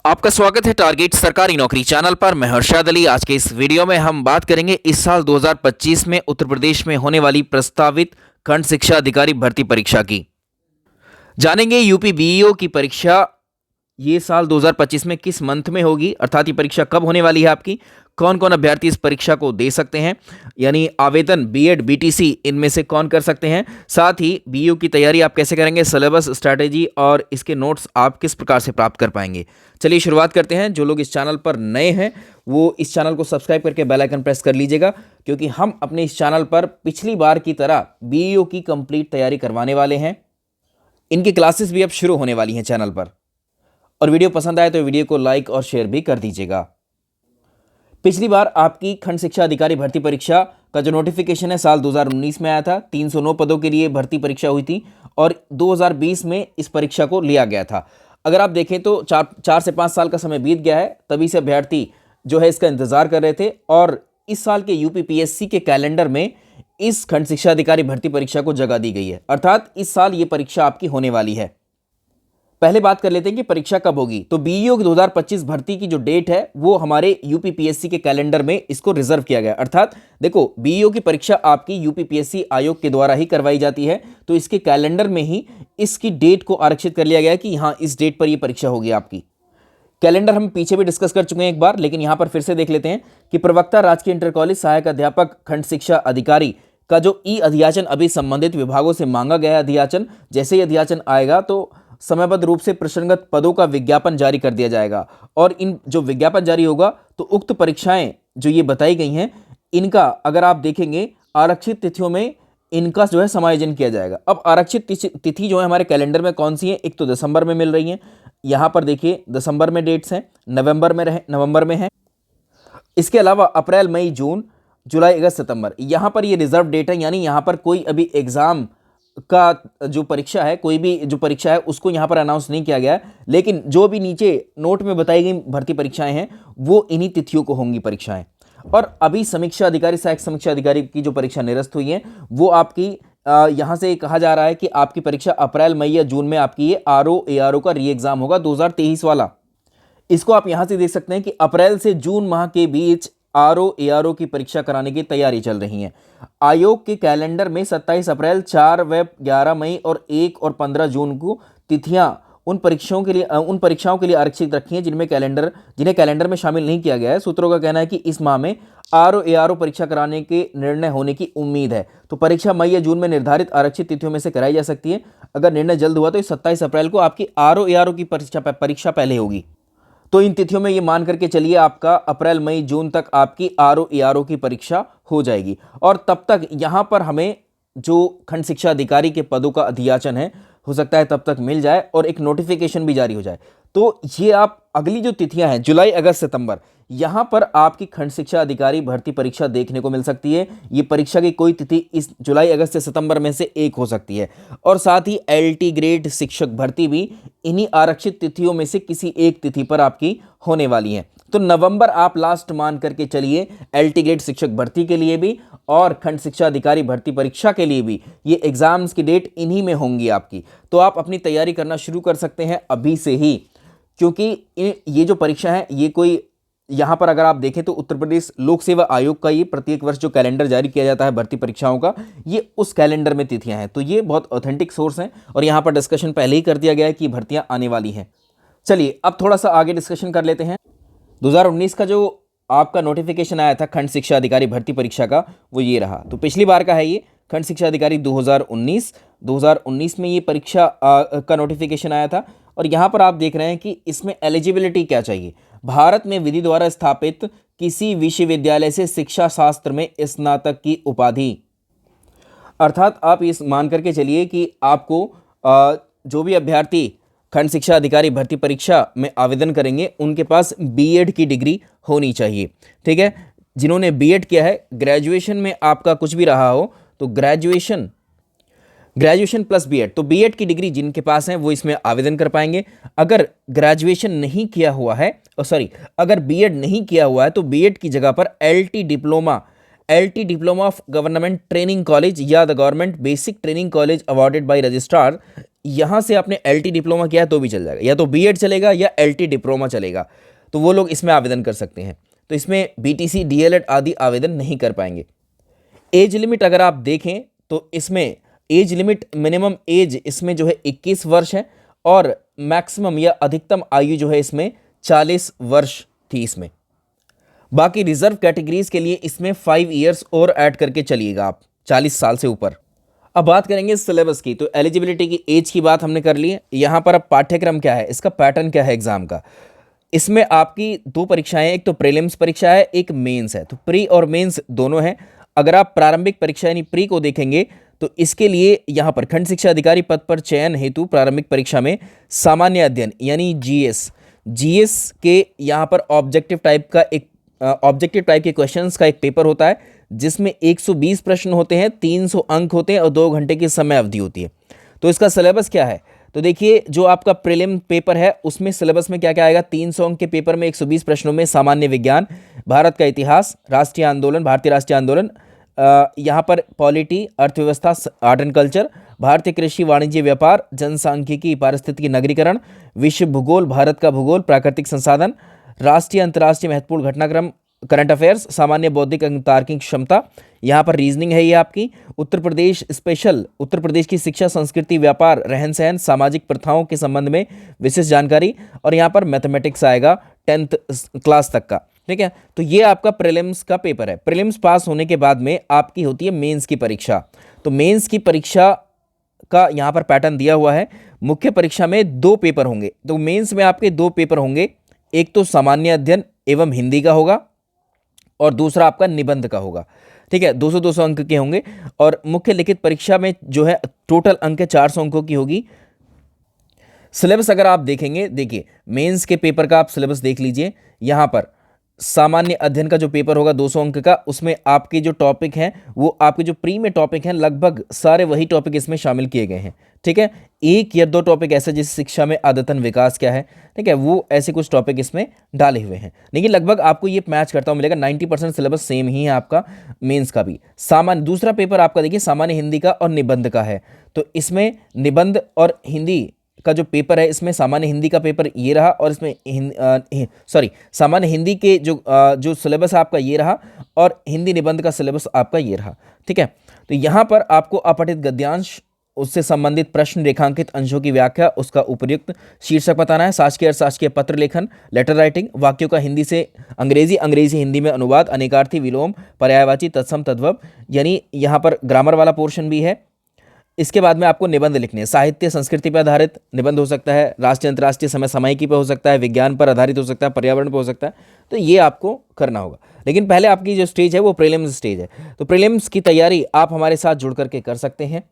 आपका स्वागत है टारगेट सरकारी नौकरी चैनल पर। मैं हर्षद अली। आज के इस वीडियो में हम बात करेंगे इस साल 2025 में उत्तर प्रदेश में होने वाली प्रस्तावित खंड शिक्षा अधिकारी भर्ती परीक्षा की। जानेंगे यूपी बीईओ की परीक्षा ये साल 2025 में किस मंथ में होगी, अर्थात ये परीक्षा कब होने वाली है आपकी, कौन कौन अभ्यर्थी इस परीक्षा को दे सकते हैं, यानी आवेदन बीएड बीटीसी इनमें से कौन कर सकते हैं, साथ ही बीईओ की तैयारी आप कैसे करेंगे, सिलेबस, स्ट्रैटेजी और इसके नोट्स आप किस प्रकार से प्राप्त कर पाएंगे। चलिए शुरुआत करते हैं। जो लोग इस चैनल पर नए हैं वो इस चैनल को सब्सक्राइब करके बेल आइकन प्रेस कर लीजिएगा, क्योंकि हम अपने इस चैनल पर पिछली बार की तरह बीईओ की कंप्लीट तैयारी करवाने वाले हैं। इनकी क्लासेस भी अब शुरू होने वाली हैं चैनल पर। और वीडियो पसंद आए तो वीडियो को लाइक और शेयर भी कर दीजिएगा। पिछली बार आपकी खंड शिक्षा अधिकारी भर्ती परीक्षा का जो नोटिफिकेशन है साल 2019 में आया था। 309 पदों के लिए भर्ती परीक्षा हुई थी और 2020 में इस परीक्षा को लिया गया था। अगर आप देखें तो 4 से 5 साल का समय बीत गया है, तभी से अभ्यर्थी जो है इसका इंतजार कर रहे थे। और इस साल के यूपीपीएससी के कैलेंडर में इस खंड शिक्षा अधिकारी भर्ती परीक्षा को जगह दी गई है, अर्थात इस साल ये परीक्षा आपकी होने वाली है। पहले बात कर लेते हैं कि परीक्षा कब होगी। तो बीईओ 2025 भर्ती की जो डेट है वो हमारे यूपीपीएससी के कैलेंडर में इसको रिजर्व किया गया। अर्थात देखो, बीईओ की परीक्षा आपकी यूपीपीएससी आयोग के द्वारा ही करवाई जाती है, तो इसके कैलेंडर में ही इसकी डेट को आरक्षित कर लिया गया है कि हाँ, इस डेट पर यह परीक्षा होगी आपकी। कैलेंडर हम पीछे भी डिस्कस कर चुके हैं एक बार, लेकिन यहां पर फिर से देख लेते हैं कि प्रवक्ता राजकीय इंटर कॉलेज सहायक अध्यापक खंड शिक्षा अधिकारी का जो ई अध्याचन अभी संबंधित विभागों से मांगा गया है अध्याचन, जैसे ही अध्याचन आएगा तो समयबद्ध रूप से प्रश्नगत पदों का विज्ञापन जारी कर दिया जाएगा। और इन जो विज्ञापन जारी होगा तो उक्त परीक्षाएं जो ये बताई गई हैं, इनका अगर आप देखेंगे आरक्षित तिथियों में इनका जो है समायोजन किया जाएगा। अब आरक्षित तिथि जो है हमारे कैलेंडर में कौन सी है, एक तो दिसंबर में मिल रही है। यहाँ पर देखिए दिसंबर में डेट्स हैं, नवंबर में है। इसके अलावा अप्रैल, मई, जून, जुलाई, अगस्त, सितंबर, यहाँ पर ये रिजर्व डेट है, यानी यहाँ पर कोई अभी एग्जाम का जो परीक्षा है, कोई भी जो परीक्षा है उसको यहाँ पर अनाउंस नहीं किया गया है। लेकिन जो भी नीचे नोट में बताई गई भर्ती परीक्षाएं हैं वो इन्हीं तिथियों को होंगी परीक्षाएं। और अभी समीक्षा अधिकारी, सहायक समीक्षा अधिकारी की जो परीक्षा निरस्त हुई है वो आपकी यहाँ से कहा जा रहा है कि आपकी परीक्षा अप्रैल, मई या जून में आपकी ये आरओ एआरओ का री एग्जाम होगा 2023 वाला। इसको आप यहाँ से देख सकते हैं कि अप्रैल से जून माह के बीच आरओ एआरओ की परीक्षा कराने की तैयारी चल रही है। आयोग के कैलेंडर में 27 अप्रैल, 4 व 11 मई और 1 और 15 जून को तिथियां उन परीक्षाओं के लिए आरक्षित रखी हैं जिन्हें कैलेंडर में शामिल नहीं किया गया है। सूत्रों का कहना है कि इस माह में आरओ एआरओ परीक्षा कराने के निर्णय होने की उम्मीद है। तो परीक्षा मई या जून में निर्धारित आरक्षित तिथियों में से कराई जा सकती है। अगर निर्णय जल्द हुआ तो 27 अप्रैल को आपकी आरओ एआरओ की परीक्षा पहले होगी। तो इन तिथियों में ये मान करके चलिए आपका अप्रैल, मई, जून तक आपकी आरओ एआरओ की परीक्षा हो जाएगी। और तब तक यहां पर हमें जो खंड शिक्षा अधिकारी के पदों का अध्याचन है हो सकता है तब तक मिल जाए और एक नोटिफिकेशन भी जारी हो जाए। तो ये आप अगली जो तिथियां हैं जुलाई, अगस्त, सितंबर, यहां पर आपकी खंड शिक्षा अधिकारी भर्ती परीक्षा देखने को मिल सकती है। ये परीक्षा की कोई तिथि इस जुलाई, अगस्त से सितंबर में से एक हो सकती है। और साथ ही एलटी ग्रेड शिक्षक भर्ती भी इन्हीं आरक्षित तिथियों में से किसी एक तिथि पर आपकी होने वाली है। तो नवंबर आप लास्ट मान करके चलिए एलटी ग्रेड शिक्षक भर्ती के लिए भी और खंड शिक्षा अधिकारी भर्ती परीक्षा के लिए भी ये एग्जाम्स की डेट इन्हीं में होंगी आपकी। तो आप अपनी तैयारी करना शुरू कर सकते हैं अभी से ही, क्योंकि ये जो परीक्षा है ये कोई, यहाँ पर अगर आप देखें तो उत्तर प्रदेश लोक सेवा आयोग का ये प्रत्येक वर्ष जो कैलेंडर जारी किया जाता है भर्ती परीक्षाओं का, ये उस कैलेंडर में तिथियां हैं। तो ये बहुत ऑथेंटिक सोर्स हैं और यहाँ पर डिस्कशन पहले ही कर दिया गया है कि भर्तियां आने वाली हैं। चलिए अब थोड़ा सा आगे डिस्कशन कर लेते हैं। 2019 का जो आपका नोटिफिकेशन आया था खंड शिक्षा अधिकारी भर्ती परीक्षा का, वो ये रहा। तो पिछली बार का है ये खंड शिक्षा अधिकारी 2019 में ये परीक्षा का नोटिफिकेशन आया था। और यहाँ पर आप देख रहे हैं कि इसमें एलिजिबिलिटी क्या चाहिए। भारत में विधि द्वारा स्थापित किसी विश्वविद्यालय से शिक्षा शास्त्र में स्नातक की उपाधि, अर्थात आप इस मान करके चलिए कि आपको जो भी अभ्यर्थी खंड शिक्षा अधिकारी भर्ती परीक्षा में आवेदन करेंगे उनके पास बीएड की डिग्री होनी चाहिए। ठीक है, जिन्होंने बीएड किया है, ग्रेजुएशन में आपका कुछ भी रहा हो तो ग्रेजुएशन प्लस बीएड, तो बीएड की डिग्री जिनके पास है वो इसमें आवेदन कर पाएंगे। अगर ग्रेजुएशन नहीं किया हुआ है, अगर बीएड नहीं किया हुआ है तो बीएड की जगह पर LT diploma LT diploma of government training college या the government basic training college awarded by registrar, यहाँ से आपने LT डिप्लोमा किया है तो भी चल जाएगा, या तो B.Ed चलेगा या LT डिप्लोमा चलेगा, तो वो लोग इसमें आवेदन कर सकते हैं। तो इसमें BTC DLED आदि आवेदन नहीं कर पाएंगे। एज लिमिट अगर आप देखें तो इसमें एज लिमिट, मिनिमम एज इसमें जो है 21 वर्ष है और मैक्सिमम या अधिकतम आयु जो है इसमें 40 वर्ष थी इसमें। बाकी रिजर्व कैटेगरीज के लिए इसमें 5 इयर्स और ऐड करके चलिएगा आप, 40 साल से ऊपर। अब बात करेंगे सिलेबस की। तो एलिजिबिलिटी की एज की बात हमने कर ली है। यहाँ पर अब पाठ्यक्रम क्या है, इसका पैटर्न क्या है एग्जाम का। इसमें आपकी 2 परीक्षाएं, एक तो प्रीलिम्स परीक्षा है, एक मेंस है। तो प्री और मेंस दोनों हैं। अगर आप प्रारंभिक परीक्षा यानी प्री को देखेंगे तो इसके लिए यहाँ पर खंड शिक्षा अधिकारी पद पर चयन हेतु प्रारंभिक परीक्षा में सामान्य अध्ययन यानी जीएस के यहाँ पर ऑब्जेक्टिव टाइप के क्वेश्चंस का एक पेपर होता है, जिसमें 120 प्रश्न होते हैं, 300 अंक होते हैं और 2 घंटे की समय अवधि होती है। तो इसका सिलेबस क्या है, तो देखिए जो आपका प्रीलिम पेपर है उसमें सिलेबस में क्या क्या आएगा। 300 अंक के पेपर में 120 प्रश्नों में सामान्य विज्ञान, भारत का इतिहास, राष्ट्रीय आंदोलन, भारतीय राष्ट्रीय आंदोलन, यहाँ पर पॉलिटी, अर्थव्यवस्था, आर्ट एंड कल्चर, भारतीय कृषि, वाणिज्य, व्यापार, जनसांख्यिकी, पारिस्थितिकी, नगरीकरण, विश्व भूगोल, भारत का भूगोल, प्राकृतिक संसाधन, राष्ट्रीय अंतर्राष्ट्रीय महत्वपूर्ण घटनाक्रम, करंट अफेयर्स, सामान्य बौद्धिक तार्किक क्षमता, यहाँ पर रीजनिंग है ये आपकी, उत्तर प्रदेश स्पेशल, उत्तर प्रदेश की शिक्षा, संस्कृति, व्यापार, रहन सहन, सामाजिक प्रथाओं के संबंध में विशेष जानकारी, और यहाँ पर मैथमेटिक्स आएगा 10th क्लास तक का। ठीक है, तो ये आपका प्रीलिम्स का पेपर है। प्रीलिम्स पास होने के बाद में आपकी होती है मेंस की परीक्षा। तो मेंस की परीक्षा का यहाँ पर पैटर्न दिया हुआ है। मुख्य परीक्षा में 2 पेपर होंगे। तो मेंस में आपके 2 पेपर होंगे, एक तो सामान्य अध्ययन एवं हिंदी का होगा और दूसरा आपका निबंध का होगा। ठीक है, 200-200 अंक के होंगे। और मुख्य लिखित परीक्षा में जो है टोटल अंक 400 अंकों की होगी। सिलेबस अगर आप देखेंगे, देखिए मेंस के पेपर का आप सिलेबस देख लीजिए। यहाँ पर सामान्य अध्ययन का जो पेपर होगा 200 अंक का, उसमें आपके जो टॉपिक हैं वो आपके जो प्री में टॉपिक हैं लगभग सारे वही टॉपिक इसमें शामिल किए गए हैं। ठीक है, 1 या 2 टॉपिक ऐसे जैसे शिक्षा में आदतन विकास क्या है, ठीक है, वो ऐसे कुछ टॉपिक इसमें डाले हुए हैं, लेकिन लगभग आपको ये मैच करता हुआ मिलेगा। 90% सिलेबस सेम ही है आपका मेंस का भी। सामान्य दूसरा पेपर आपका देखिए सामान्य हिंदी का और निबंध का है। तो इसमें निबंध और हिंदी का जो पेपर है, इसमें सामान्य हिंदी का पेपर ये रहा और इसमें सामान्य हिंदी के जो सिलेबस आपका ये रहा और हिंदी निबंध का सिलेबस आपका ये रहा। ठीक है, तो यहाँ पर आपको अपठित गद्यांश, उससे संबंधित प्रश्न, रेखांकित अंशों की व्याख्या, उसका उपयुक्त शीर्षक बताना है, शासकीय अशासकीय पत्र लेखन, लेटर राइटिंग, वाक्यों का हिंदी से अंग्रेजी, अंग्रेजी से हिंदी में अनुवाद, अनेकार्थी, विलोम, पर्यायवाची, तत्सम, तद्भव, यानी यहाँ पर ग्रामर वाला पोर्शन भी है। इसके बाद में आपको निबंध लिखने हैं। साहित्य संस्कृति पर आधारित निबंध हो सकता है, राष्ट्रीय अंतर्राष्ट्रीय समय सामयिकी पर हो सकता है, विज्ञान पर आधारित हो सकता है, पर्यावरण पर हो सकता है। तो ये आपको करना होगा, लेकिन पहले आपकी जो स्टेज है वो प्रीलिम्स स्टेज है। तो प्रीलिम्स की तैयारी आप हमारे साथ जुड़ करके कर सकते हैं।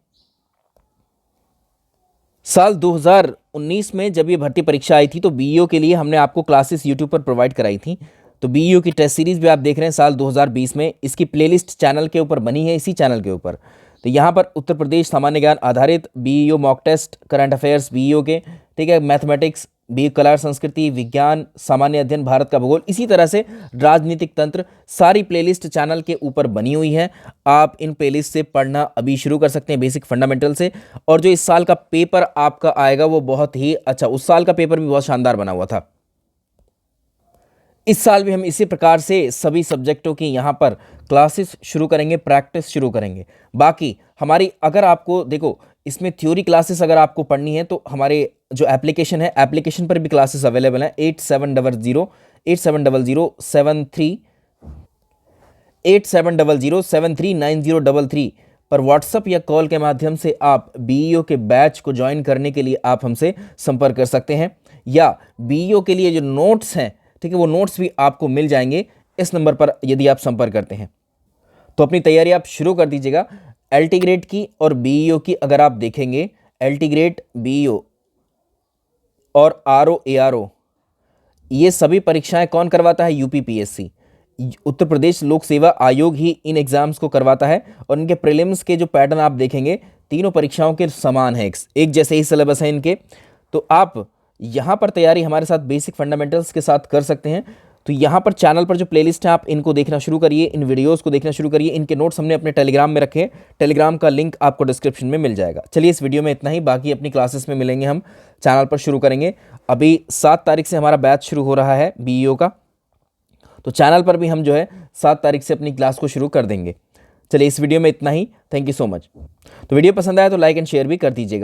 साल 2019 में जब ये भर्ती परीक्षा आई थी तो बीईओ के लिए हमने आपको क्लासेस यूट्यूब पर प्रोवाइड कराई थी। तो बीईओ की टेस्ट सीरीज भी आप देख रहे हैं साल 2020 में। इसकी प्लेलिस्ट चैनल के ऊपर बनी है, इसी चैनल के ऊपर। तो यहाँ पर उत्तर प्रदेश सामान्य ज्ञान आधारित BEO mock test, current affairs BEO के, ठीक है, मैथमेटिक्स, बी कला संस्कृति, विज्ञान, सामान्य अध्ययन, भारत का भूगोल, इसी तरह से राजनीतिक तंत्र, सारी प्लेलिस्ट चैनल के ऊपर बनी हुई है। आप इन प्लेलिस्ट से पढ़ना अभी शुरू कर सकते हैं, बेसिक फंडामेंटल से। और जो इस साल का पेपर आपका आएगा वो बहुत ही अच्छा, उस साल का पेपर भी बहुत शानदार बना हुआ था। इस साल भी हम इसी प्रकार से सभी सब्जेक्टों की यहाँ पर क्लासेस शुरू करेंगे, प्रैक्टिस शुरू करेंगे। बाकी हमारी, अगर आपको देखो इसमें थ्योरी क्लासेस अगर आपको पढ़नी है तो हमारे जो एप्लीकेशन है, एप्लीकेशन पर भी क्लासेस अवेलेबल हैं। 8700 पर व्हाट्सएप या कॉल के माध्यम से आप बीईओ के बैच को ज्वाइन करने के लिए आप हमसे संपर्क कर सकते हैं। या बीईओ के लिए जो नोट्स हैं, ठीक है, वो नोट्स भी आपको मिल जाएंगे इस नंबर पर यदि आप संपर्क करते हैं। तो अपनी तैयारी आप शुरू कर दीजिएगा। एलटी ग्रेड की और बीईओ की अगर आप देखेंगे, एलटी ग्रेड, बीईओ और आरओ, एआरओ, ये सभी परीक्षाएं कौन करवाता है? यूपीपीएससी, उत्तर प्रदेश लोक सेवा आयोग ही इन एग्जाम्स को करवाता है। और इनके प्रीलिम्स के जो पैटर्न आप देखेंगे, तीनों परीक्षाओं के समान है, एक जैसे ही सिलेबस है इनके। तो आप यहाँ पर तैयारी हमारे साथ बेसिक फंडामेंटल्स के साथ कर सकते हैं। तो यहाँ पर चैनल पर जो प्लेलिस्ट है आप इनको देखना शुरू करिए, इन वीडियोस को देखना शुरू करिए। इनके नोट्स हमने अपने टेलीग्राम में रखे हैं, टेलीग्राम का लिंक आपको डिस्क्रिप्शन में मिल जाएगा। चलिए इस वीडियो में इतना ही, बाकी अपनी क्लासेस में मिलेंगे, हम चैनल पर शुरू करेंगे। अभी 7 तारीख से हमारा बैच शुरू हो रहा है BEO का, तो चैनल पर भी हम जो है 7 तारीख से अपनी क्लास को शुरू कर देंगे। चलिए इस वीडियो में इतना ही, थैंक यू सो मच। तो वीडियो पसंद आया तो लाइक एंड शेयर भी कर दीजिएगा।